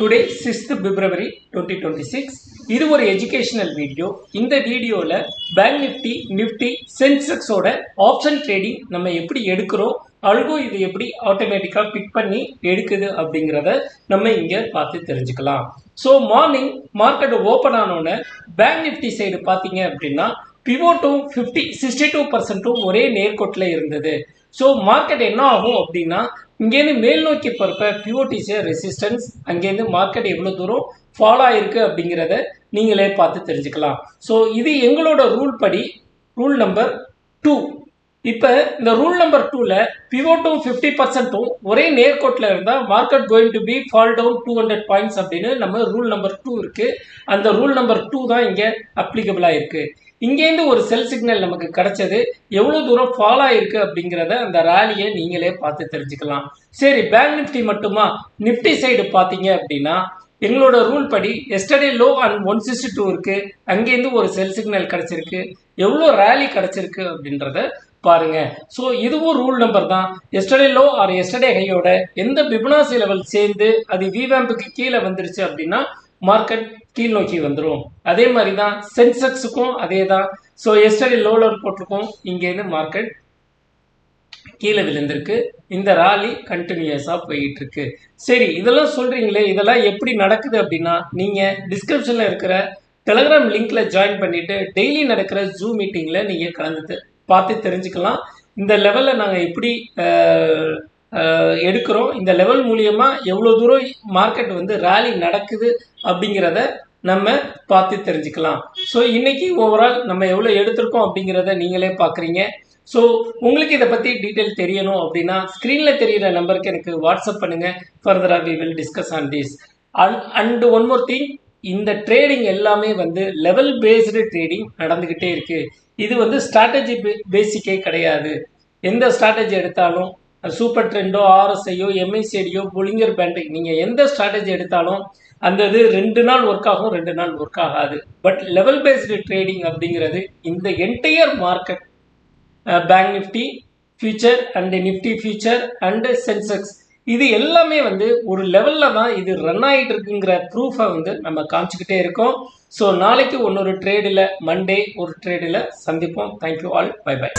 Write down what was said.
Today 6th February 2026 இது ஒரு educational video. இந்த வீடியோல பேங்க் நிஃப்டி, நிஃப்டி, சென்செக்ஸோட ஆப்ஷன் ட்ரேடிங் நம்ம எப்படி எடுக்கிறோம், அல்கோ இது எப்படி ஆட்டோமேட்டிக்கா பிக் பண்ணி எடுக்குது அப்படிங்கிறத நம்ம இங்க பார்த்து தெரிஞ்சுக்கலாம். ஸோ மார்னிங் மார்க்கெட் ஓப்பன் ஆனோன்னு பேங்க் நிஃப்டி சைடு பார்த்தீங்க அப்படின்னா பிவோட்டும் 62% ஒரே நேர்கோட்டில் இருந்தது. ஸோ மார்க்கெட் என்ன ஆகும் அப்படின்னா இங்கேருந்து மேல் நோக்கி போகிறப்ப பிவோட் இஸ் ஏ ரெசிஸ்டன்ஸ், அங்கேருந்து மார்க்கெட் எவ்வளோ தூரம் ஃபாலோ ஆயிருக்கு அப்படிங்கிறத நீங்களே பார்த்து தெரிஞ்சுக்கலாம். ஸோ இது எங்களோட ரூல் படி ரூல் நம்பர் 2. இப்போ இந்த ரூல் நம்பர் 2ல் பிவோட்டும் 50%ம் ஒரே நேர்கோட்டில் இருந்தால் market going to be fall down 200 points அப்படின்னு நம்ம ரூல் நம்பர் 2 இருக்குது. அந்த ரூல் நம்பர் 2 தான் இங்கே அப்ளிகபிளாக இருக்குது. இங்கேருந்து ஒரு செல் சிக்னல் நமக்கு கிடைச்சது, எவ்வளோ தூரம் ஃபாலோ ஆயிருக்கு அப்படிங்கிறத அந்த ரேலியை நீங்களே பார்த்து தெரிஞ்சுக்கலாம். சரி, பேங்க் நிஃப்டி மட்டுமா? நிஃப்டி சைடு பார்த்தீங்க அப்படின்னா எங்களோட ரூல் படி எஸ்டர்டே லோ அண்ட் 162 இருக்கு, அங்கேருந்து ஒரு செல் சிக்னல் கிடைச்சிருக்கு, எவ்வளோ ரேலி கிடைச்சிருக்கு அப்படின்றத பாருங்க. ஸோ இதுவும் ரூல் நம்பர் தான். எஸ்டர்டே லோ ஆர் எஸ்டர்டே ஹையோட எந்த பிபனாசி லெவல் சேர்ந்து அது விவேம்புக்கு கீழே வந்துருச்சு அப்படின்னா மார்க்கெட் கீழ் நோக்கி வந்துடும். அதே மாதிரி தான் சென்செக்ஸுக்கும் அதே தான். ஸோ எஸ்டர்டே லோலர் போட்டிருக்கோம், இங்கேருந்து மார்க்கெட் கீழே விழுந்திருக்கு. இந்த ராலி கண்டினியூஸாக போயிட்டு இருக்கு. சரி, இதெல்லாம் சொல்றீங்களே, இதெல்லாம் எப்படி நடக்குது அப்படின்னா நீங்க டிஸ்கிரிப்ஷன்ல இருக்கிற டெலிகிராம் லிங்க்ல ஜாயின் பண்ணிட்டு டெய்லி நடக்கிற ஜூம் மீட்டிங்ல நீங்க கலந்து பார்த்து தெரிஞ்சுக்கலாம். இந்த லெவல்ல நாங்கள் எப்படி எடுக்கிறோம், இந்த லெவல் மூலியமா எவ்வளோ தூரம் மார்க்கெட் வந்து ரேலி நடக்குது அப்படிங்கிறத நம்ம பார்த்து தெரிஞ்சுக்கலாம். ஸோ இன்னைக்கு ஓவரால் நம்ம எவ்வளோ எடுத்திருக்கோம் அப்படிங்கிறத நீங்களே பார்க்குறீங்க. ஸோ உங்களுக்கு இதை பற்றி டீட்டெயில் தெரியணும் அப்படின்னா ஸ்க்ரீனில் தெரிகிற நம்பருக்கு எனக்கு வாட்ஸ்அப் பண்ணுங்க. ஃபர்தராக we will discuss on this. And one more thing, இந்த ட்ரேடிங் எல்லாமே வந்து லெவல் பேஸ்டு ட்ரேடிங் நடந்துக்கிட்டே இருக்கு. இது வந்து ஸ்ட்ராட்டஜி பேசிக்கே கிடையாது. எந்த ஸ்ட்ராட்டஜி எடுத்தாலும் சூப்பர் ட்ரெண்டோ, ஆர்எஸ்ஐயோ, எம்ஐசிடியோ, புலிங்கர் பேண்ட், நீங்கள் எந்த ஸ்ட்ராட்டஜி எடுத்தாலும் அந்த இது 2 நாள் ஒர்க் ஆகும், 2 நாள் ஒர்க் ஆகாது. பட் லெவல் பேஸ்டு ட்ரேடிங் அப்படிங்கிறது இந்த entire market, bank Nifty future and Nifty future and Sensex, இது எல்லாமே வந்து ஒரு லெவலில் தான் இது ரன் ஆகிட்டு இருக்குங்கிற ப்ரூஃபை வந்து நம்ம காமிச்சிக்கிட்டே இருக்கோம். ஸோ நாளைக்கு இன்னொரு ட்ரேடில், மண்டே ஒரு ட்ரேடில் சந்திப்போம். Thank you all, bye by.